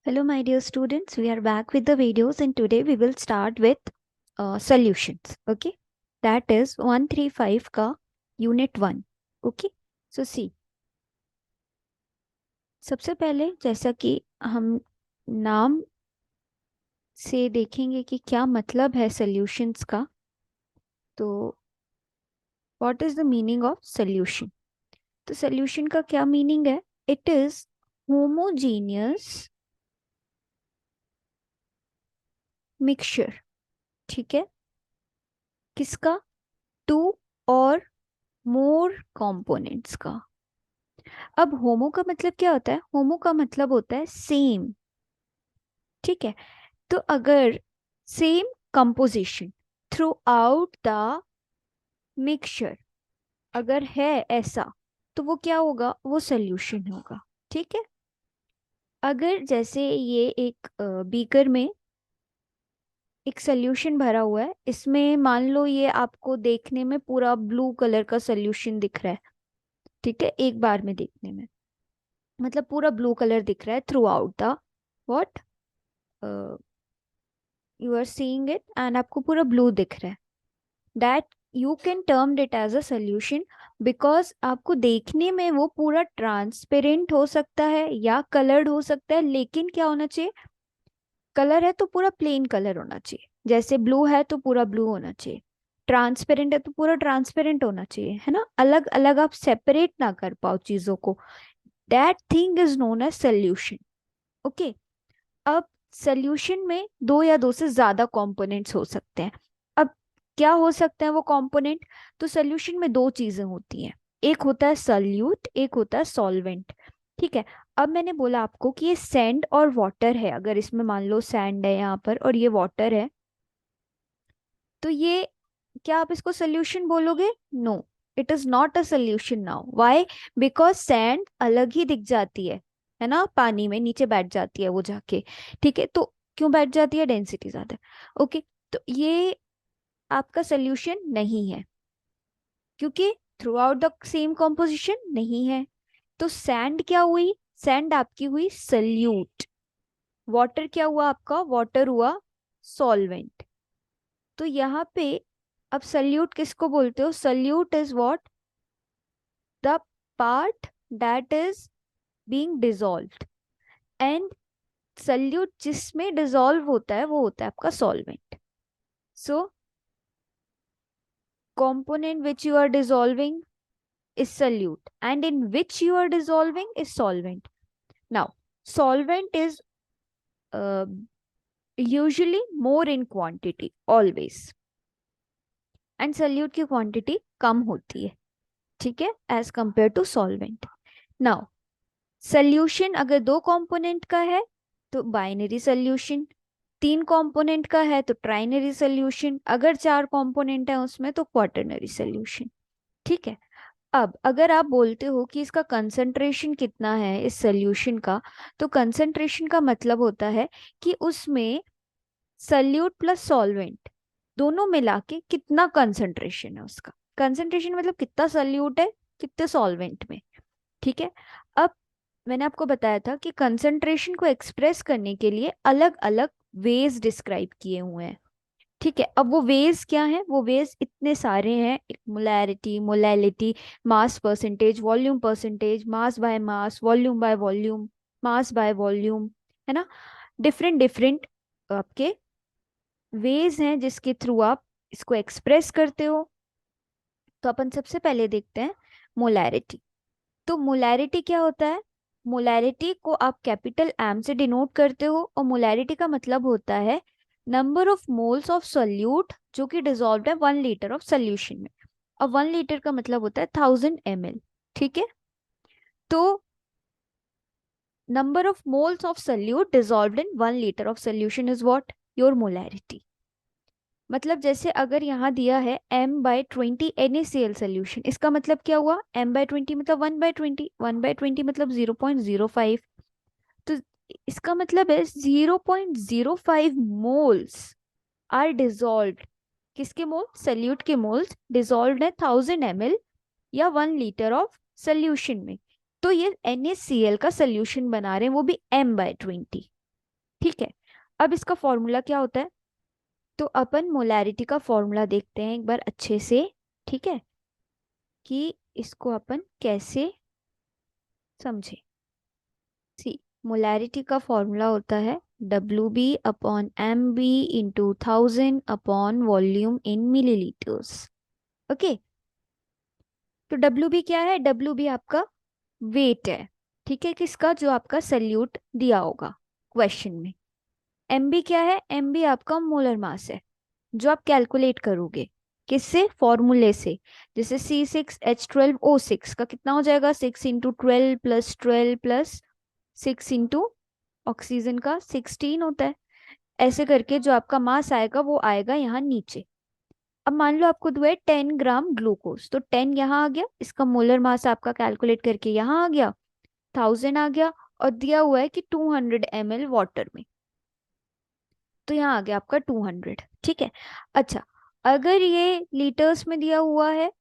Hello, my dear students. We are back with the videos, and today we will start with solutions. Okay, that is 135 का unit 1. Okay, so see, सबसे पहले जैसा कि हम नाम से देखेंगे कि क्या मतलब है solutions का. तो what is the meaning of solution? तो solution का क्या meaning है? It is homogeneous mixture. ठीक है, किसका? टू और मोर कंपोनेंट्स का. अब होमो का मतलब क्या होता है? होमो का मतलब होता है सेम. ठीक है, तो अगर same composition through out the mixture अगर है ऐसा, तो वो क्या होगा? वो सोल्यूशन होगा. ठीक है, अगर जैसे ये एक बीकर में एक सोल्यूशन भरा हुआ है, इसमें मान लो ये आपको देखने में पूरा ब्लू कलर का सोल्यूशन दिख रहा है. ठीक है, एक बार में देखने में मतलब पूरा ब्लू कलर दिख रहा है through out the what you are seeing it, and आपको पूरा ब्लू दिख रहा है. That you can term it as a solution, because आपको देखने में वो पूरा ट्रांसपेरेंट हो सकता है या कलर्ड हो सकता है, लेकिन क्या होना चाहिए? कलर है तो पूरा प्लेन कलर होना चाहिए. जैसे ब्लू है तो पूरा ब्लू होना चाहिए, ट्रांसपेरेंट है तो पूरा ट्रांसपेरेंट होना चाहिए, है ना? अलग अलग आप सेपरेट ना कर पाओ चीजों को. That thing is known as solution. Okay, अब सोल्यूशन में दो या दो से ज्यादा कंपोनेंट्स हो सकते हैं. अब क्या हो सकते हैं वो कंपोनेंट? तो सोल्यूशन में दो चीजें होती हैं, एक होता है सॉल्यूट, एक होता है सॉल्वेंट. ठीक है, अब मैंने बोला आपको कि ये सैंड और वाटर है. अगर इसमें मान लो सैंड है यहाँ पर और ये वाटर है, तो ये क्या आप इसको सोल्यूशन बोलोगे? No, it is not a solution now. Why? Because sand अलग ही दिख जाती है ना? पानी में नीचे बैठ जाती है वो जाके. ठीक है, तो क्यों बैठ जाती है? डेंसिटी ज्यादा है. ओके, तो ये आपका सोल्यूशन नहीं है, क्योंकि through out the same composition नहीं है. तो सैंड क्या हुई? सैंड आपकी हुई सल्यूट. वाटर क्या हुआ आपका? वाटर हुआ सॉल्वेंट. तो यहाँ पे अब सल्यूट किसको बोलते हो? Solute is what? The part that is being dissolved. And solute जिसमें डिसॉल्व होता है वो होता है आपका solvent. So component which you are dissolving is solute, and in which you are dissolving is solvent. Now solvent is uh, usually more in quantity always, and solute की quantity कम होती है. ठीक है, as compare to solvent. Now solution अगर दो component का है तो बाइनरी सोल्यूशन, तीन कंपोनेंट का है तो ट्राइनरी सोल्यूशन, अगर चार कंपोनेंट है उसमें तो क्वाटरनरी सोल्यूशन. ठीक है, अब अगर आप बोलते हो कि इसका कंसंट्रेशन कितना है इस सोल्यूशन का, तो कंसंट्रेशन का मतलब होता है कि उसमें सल्यूट प्लस सॉल्वेंट दोनों मिला के कितना कंसंट्रेशन है उसका. कंसंट्रेशन मतलब कितना सल्यूट है कितने सॉल्वेंट में. ठीक है, अब मैंने आपको बताया था कि कंसंट्रेशन को एक्सप्रेस करने के लिए अलग अलग वेज डिस्क्राइब किए हुए हैं. ठीक है, अब वो वेज क्या है? वो वेज इतने सारे हैं. Molarity, molality, mass percentage, volume percentage, mass by mass, volume by volume, mass by volume, है ना? डिफरेंट डिफरेंट आपके वेज हैं जिसके थ्रू आप इसको एक्सप्रेस करते हो. तो अपन सबसे पहले देखते हैं मोलैरिटी. तो मोलैरिटी क्या होता है? मोलैरिटी को आप कैपिटल एम से डिनोट करते हो, और मोलैरिटी का मतलब होता है number of moles of solute जो कि डिजॉल्व है 1 लीटर ऑफ सोल्यूशन में. और 1 लीटर का मतलब होता है 1000 ml. ठीक है, तो number of moles of solute dissolve in 1 litre of solution is what? Your molarity. मतलब जैसे अगर यहाँ दिया है m/20 NaCl सोल्यूशन, इसका मतलब क्या हुआ? m/20 मतलब 1/20, 1/20 मतलब 0.05. तो इसका मतलब है 0.05 मोल्स आर डिजॉल्व. किसके मोल? सल्यूट के मोल्स डिजॉल्व है 1000 ml या 1 लीटर ऑफ सोल्यूशन में. तो ये NaCl का सोल्यूशन बना रहे हैं, वो भी m/20. ठीक है, अब इसका फॉर्मूला क्या होता है, तो अपन मोलैरिटी का फॉर्मूला देखते हैं एक बार अच्छे से, ठीक है, कि इसको अपन कैसे समझे। सी, मोलैरिटी का फॉर्मूला होता है WB/MB × 1000 अपॉन वॉल्यूम इन मिलीलीटर्स। ओके, तो WB क्या है, WB आपका वेट है, ठीक है, किसका, जो आपका सल्यूट दिया होगा क्वेश्चन में। MB क्या है, MB आपका मोलर मास है, जो आप कैलकुलेट करोगे किससे, फॉर्मूले से। जैसे C6H12O6 का कितना हो जाएगा, 6 × 12 + 12 + 6 ऑक्सीजन का 16 होता है। ऐसे करके जो आपका मास आएगा वो आएगा यहाँ नीचे। अब मान लो आपको दुआ है 10 ग्राम ग्लूकोज, तो 10 यहाँ आ गया, इसका मोलर मास आपका कैलकुलेट करके यहाँ आ गया, 1000 आ गया, और दिया हुआ है कि 200 ml वाटर में, तो यहाँ आ गया आपका 200, ठीक है। अच्छा, अगर ये लीटर्स में दिया हुआ है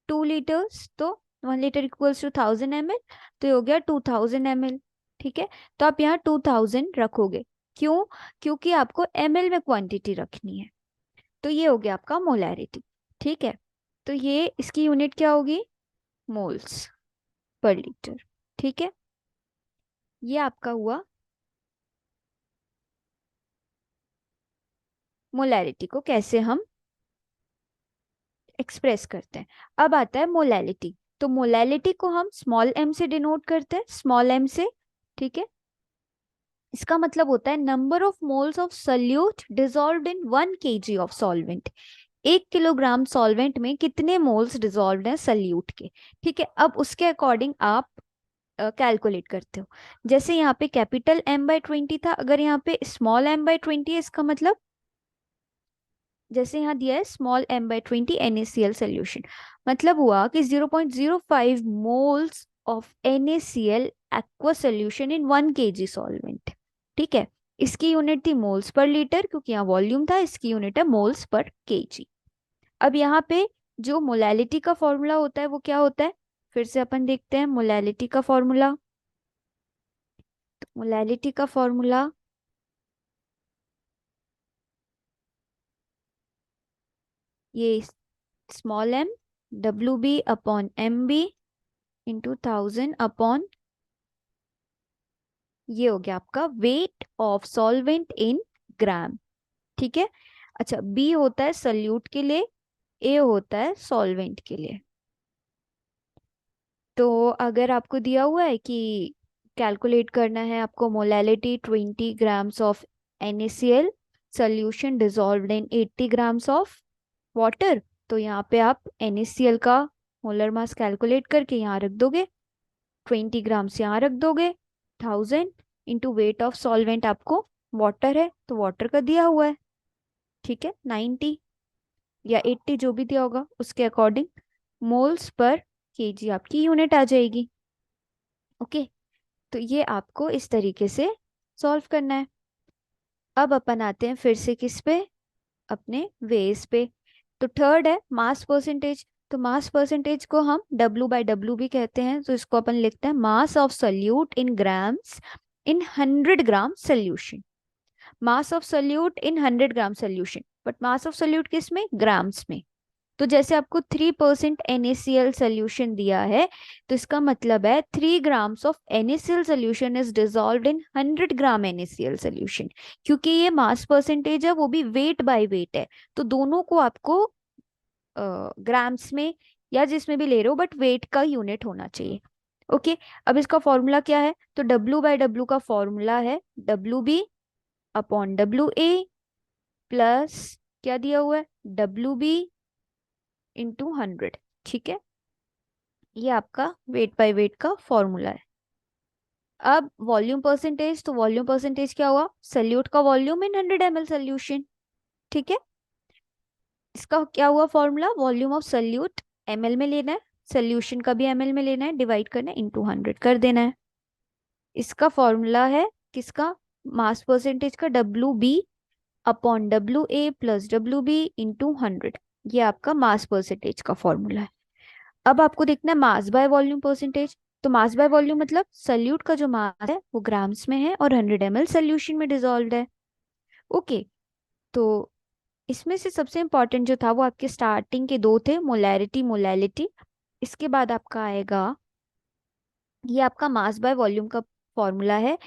2 लीटर्स, तो 1 लीटर इक्वल्स टू 1000 ml, तो ये हो गया 2000 ml, ठीक है। तो आप यहाँ 2000 रखोगे, क्यों, क्योंकि आपको ml में क्वांटिटी रखनी है। तो ये हो गया आपका मोलैरिटी, ठीक है। तो ये इसकी यूनिट क्या होगी, मोल्स पर लीटर, ठीक है। ये आपका हुआ मोलैरिटी को कैसे हम एक्सप्रेस करते हैं। अब आता है मोलैलिटी, तो मोलैलिटी को हम स्मॉल m से डिनोट करते हैं, स्मॉल m से, ठीक है। इसका मतलब होता है number of moles of solute dissolved in 1 kg of solvent. 1 kilogram solvent में कितने मोल्स डिजॉल्व्ड हैं सल्यूट के, ठीक है। अब उसके अकॉर्डिंग आप कैलकुलेट करते हो। जैसे यहाँ पे कैपिटल M/20 था, अगर यहाँ पे स्मॉल M/20 है, इसका मतलब जैसे यहाँ दिया है स्मॉल M/20 NaCl सोल्यूशन, मतलब हुआ कि 0.05 moles of NaCl aqua solution in 1 kg solvent, ठीक है। इसकी यूनिट थी मोल्स पर लीटर, क्योंकि यहाँ वॉल्यूम था, इसकी यूनिट है मोल्स पर केजी। अब यहाँ पे जो मोलैलिटी का फॉर्मूला होता है वो क्या होता है, फिर से अपन देखते हैं मोलैलिटी का फॉर्मूला। मोलैलिटी का फॉर्मूला ये स्मॉल m WB/MB × 1000 अपॉन, ये हो गया आपका वेट ऑफ सॉल्वेंट इन ग्राम, ठीक है। अच्छा, B होता है सल्यूट के लिए, A होता है सॉल्वेंट के लिए। तो अगर आपको दिया हुआ है कि कैलकुलेट करना है आपको molality 20 grams of NaCl solution dissolved in 80 grams of water, तो यहाँ पे आप NaCl का मोलर मास कैलकुलेट करके यहाँ रख दोगे, 20 ग्राम्स यहाँ रख दोगे, 1000 × वेट ऑफ सॉल्वेंट आपको वाटर है, तो वाटर का दिया हुआ है, ठीक है, 90 या 80 जो भी दिया होगा उसके अकॉर्डिंग मोल्स पर केजी आपकी यूनिट आ जाएगी। ओके, तो ये आपको इस तरीके से सॉल्व करना है। अब अपन आते हैं फिर से किस पे, अपने वेज पे। तो थर्ड है मास परसेंटेज, तो मास परसेंटेज को हम W/W भी कहते हैं, तो इसको अपन लिखते हैं mass of solute in grams in 100 gram solution. Mass of solute in 100 gram solution, but mass of solute किस में, ग्राम्स में। तो जैसे आपको 3% NaCl सोल्यूशन दिया है, तो इसका मतलब है 3 grams of NaCl solution is dissolved in 100 gram NaCl solution. क्योंकि ये मास परसेंटेज है, वो भी वेट बाय वेट है, तो दोनों को आपको ग्राम्स में या जिसमें भी ले रहे हो, बट वेट का यूनिट होना चाहिए। ओके, अब इसका फॉर्मूला क्या है, तो W/W का फॉर्मूला है WB/WA प्लस क्या दिया हुआ है, WB × 100, ठीक है। ये आपका वेट बाय वेट का फॉर्मूला है। अब वॉल्यूम परसेंटेज, तो वॉल्यूम परसेंटेज क्या हुआ, सल्यूट का वॉल्यूम इन 100 ml सोल्यूशन, ठीक है। इसका क्या हुआ formula, volume of solute ml में लेना है, सोल्यूशन का भी ml में लेना है, डिवाइड करना है, इंटू 100 कर देना है। इसका फॉर्मूला है किसका, मास परसेंटेज का, WB/WA प्लस WB × 100, ये आपका मास परसेंटेज का फॉर्मूला है। अब आपको देखना है मास बाय वॉल्यूम परसेंटेज, तो मास बाय वॉल्यूम मतलब सल्यूट का जो मास है वो ग्राम्स में है और 100 ml सोल्यूशन में डिजोल्व है। ओके, तो इसमें से सबसे इंपॉर्टेंट जो था वो आपके स्टार्टिंग के दो थे, मोलैरिटी मोलैलिटी। इसके बाद आपका आएगा, ये आपका मास बाय वॉल्यूम का फॉर्मूला है।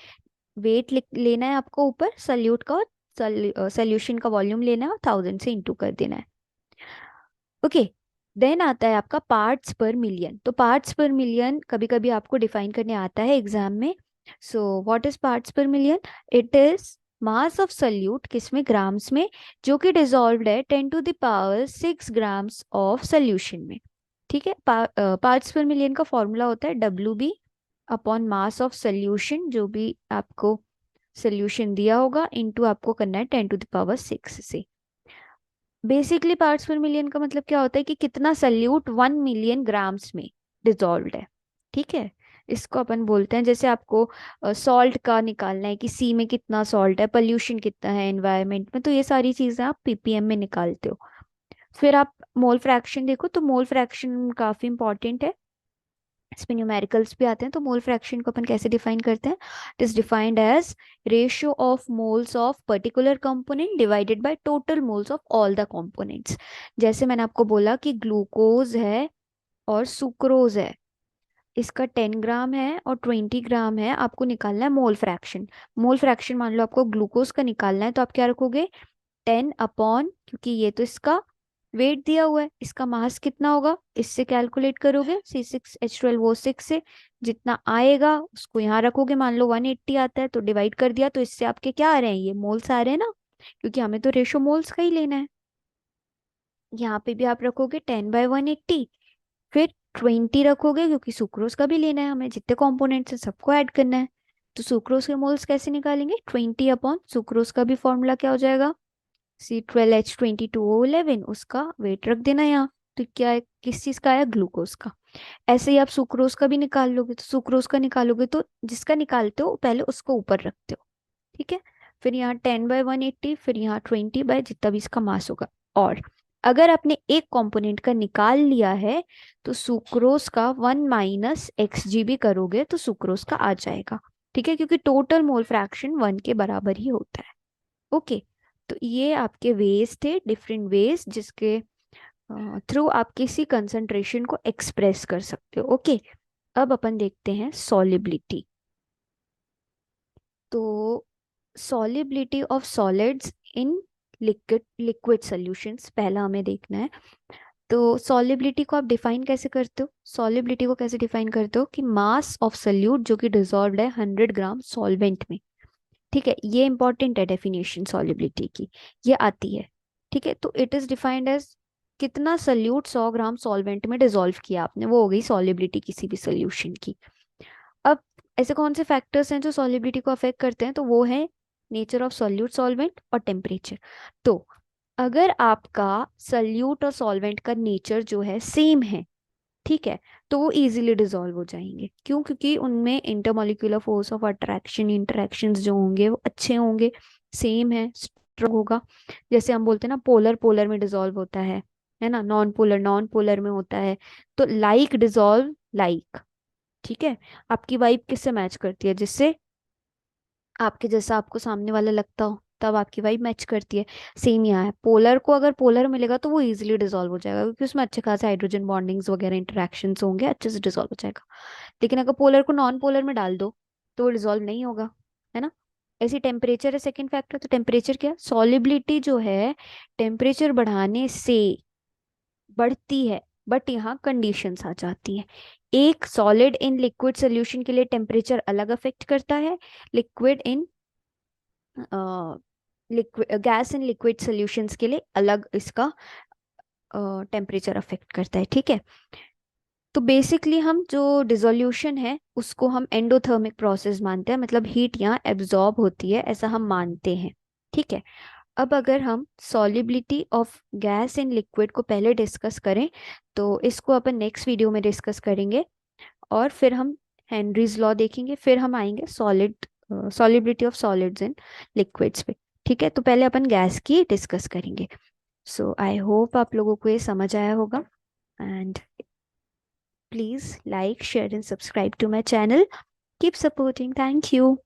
वेट लेना है आपको ऊपर सल्यूट का, और सोल्यूशन का वॉल्यूम लेना है और 1000 से इंटू कर देना है। ओके, देन आता है आपका पार्ट्स पर मिलियन। तो पार्ट्स पर मिलियन कभी कभी आपको डिफाइन करने आता है एग्जाम में। सो व्हाट इज पार्ट्स पर million? It is mass of solute, किसमें? ग्राम्स में, जो कि डिजोल्व्ड है 10⁻⁶ ग्राम्स ऑफ सोल्यूशन में। ठीक है, पार्ट्स पर मिलियन का फॉर्मूला होता है WB upon mass of solution, जो भी आपको सोल्यूशन दिया होगा, इनटू आपको करना है 10⁶ से। बेसिकली पार्ट्स पर मिलियन का मतलब क्या होता है कि कितना सल्यूट 1 मिलियन ग्राम्स में डिजोल्व्ड है। ठीक है, इसको अपन बोलते हैं, जैसे आपको सॉल्ट का निकालना है कि सी में कितना सॉल्ट है, पोल्यूशन कितना है एनवायरनमेंट में, तो ये सारी चीजें आप ppm में निकालते हो। फिर आप मोल फ्रैक्शन देखो, तो मोल फ्रैक्शन काफी इंपॉर्टेंट है, इसमें न्यूमेरिकल्स भी आते हैं। तो मोल फ्रैक्शन को अपन कैसे डिफाइन करते हैं? It is defined as ratio of moles of particular component divided by total moles of all the components. जैसे मैंने आपको बोला कि ग्लूकोज है और सुक्रोज है, इसका 10 ग्राम है और 20 ग्राम है, आपको निकालना है मोल फ्रैक्शन। मोल फ्रैक्शन मान लो आपको ग्लूकोज का निकालना है, तो आप क्या रखोगे? 10 अपॉन, क्योंकि ये तो इसका वेट दिया हुआ है, इसका मास कितना होगा इससे कैलकुलेट करोगे, C6H12O6 से जितना आएगा उसको यहाँ रखोगे। मान लो 180 आता है तो डिवाइड कर दिया, तो इससे आपके क्या आ रहे हैं? ये मोल्स आ रहे हैं ना, क्योंकि हमें तो रेशो मोल्स का ही लेना है। यहाँ पे भी आप रखोगे 10/180, फिर 20 रखोगे क्योंकि सुक्रोज का भी लेना है हमें, जितने कॉम्पोनेंट्स है सबको ऐड करना है। तो सुक्रोज के मोल्स कैसे निकालेंगे? 20 अपॉन सुक्रोज का भी फॉर्मूला क्या हो जाएगा? C12H22O11, उसका वेट रख देना यहाँ। तो क्या है, किस चीज का है? ग्लूकोज का। ऐसे ही आप सुक्रोज का भी निकाल लोगे, तो सुक्रोज का निकालोगे तो जिसका निकालते हो पहले उसको ऊपर रखते हो। ठीक है, फिर यहाँ 10/180, फिर यहाँ 20 बाय जितना भी इसका मास होगा। और अगर आपने एक कंपोनेंट का निकाल लिया है तो सुक्रोज का 1 - xg भी करोगे तो सुक्रोज का आ जाएगा। ठीक है, क्योंकि टोटल मोल फ्रैक्शन 1 के बराबर ही होता है। ओके, तो ये आपके वेज थे, डिफरेंट वेज जिसके थ्रू आप किसी कंसंट्रेशन को एक्सप्रेस कर सकते हो। ओके, अब अपन देखते हैं सॉलिबिलिटी। तो solubility of solids in liquid solutions पहला हमें देखना है। तो सॉलिबिलिटी को आप डिफाइन कैसे करते हो? सॉलिबिलिटी को कैसे डिफाइन करते हो कि मास ऑफ सल्यूट जो कि डिजॉल्व्ड है 100 ग्राम सॉल्वेंट में। ठीक है, ये इंपॉर्टेंट है डेफिनेशन सॉलिबिलिटी की, ये आती है। ठीक है, तो इट इज डिफाइंड एज कितना सल्यूट 100 ग्राम सॉल्वेंट में डिजोल्व किया आपने, वो हो गई सॉलिबिलिटी किसी भी सोल्यूशन की। अब ऐसे कौन से फैक्टर्स हैं जो सॉलिबिलिटी को अफेक्ट करते हैं? तो वो है नेचर ऑफ सॉल्यूट सॉल्वेंट और टेम्परेचर। तो अगर आपका सल्यूट और सॉल्वेंट का नेचर जो है सेम है, ठीक है, तो वो इजीली डिसॉल्व हो जाएंगे। क्यों? क्योंकि उनमें intermolecular force of attraction, interactions जो होंगे वो अच्छे होंगे, सेम है, स्ट्रॉन्ग होगा। जैसे हम बोलते हैं ना, पोलर पोलर में डिसॉल्व होता है ना, नॉन पोलर नॉन पोलर में होता है। तो लाइक डिसॉल्व लाइक। ठीक है, आपकी वाइब किससे मैच करती है? जिससे आपके जैसा आपको सामने वाला लगता हो, तब आपकी वाइब मैच करती है। सेम यहाँ है, पोलर को अगर पोलर मिलेगा तो वो इजीली डिसॉल्व हो जाएगा, क्योंकि उसमें अच्छे खासे हाइड्रोजन बॉन्डिंग्स वगैरह इंटरेक्शंस होंगे, अच्छे से डिसॉल्व हो जाएगा। लेकिन अगर पोलर को नॉन पोलर में डाल दो तो वो डिसॉल्व नहीं होगा, है ना। ऐसी टेम्परेचर है सेकंड फैक्टर। तो टेम्परेचर क्या है? सॉलिबिलिटी जो है टेम्परेचर बढ़ाने से बढ़ती है, बट यहाँ कंडीशंस आ जाती है। एक सॉलिड इन लिक्विड सोल्यूशन के लिए टेम्परेचर अलग अफेक्ट करता है, liquid in liquid gas in liquid solutions के लिए अलग इसका टेम्परेचर अफेक्ट करता है। ठीक है, तो बेसिकली हम जो डिसोल्यूशन है उसको हम एंडोथर्मिक प्रोसेस मानते हैं, मतलब हीट यहाँ एब्जॉर्ब होती है ऐसा हम मानते हैं। ठीक है, अब अगर हम solubility of gas in liquid को पहले डिस्कस करें, तो इसको अपन नेक्स्ट वीडियो में डिस्कस करेंगे। और फिर हम हेनरीज लॉ देखेंगे, फिर हम आएंगे solubility of solids in liquids पे। ठीक है, तो पहले अपन गैस की डिस्कस करेंगे। सो आई होप आप लोगों को ये समझ आया होगा। And please like, share, and subscribe to my channel. Keep supporting. Thank you.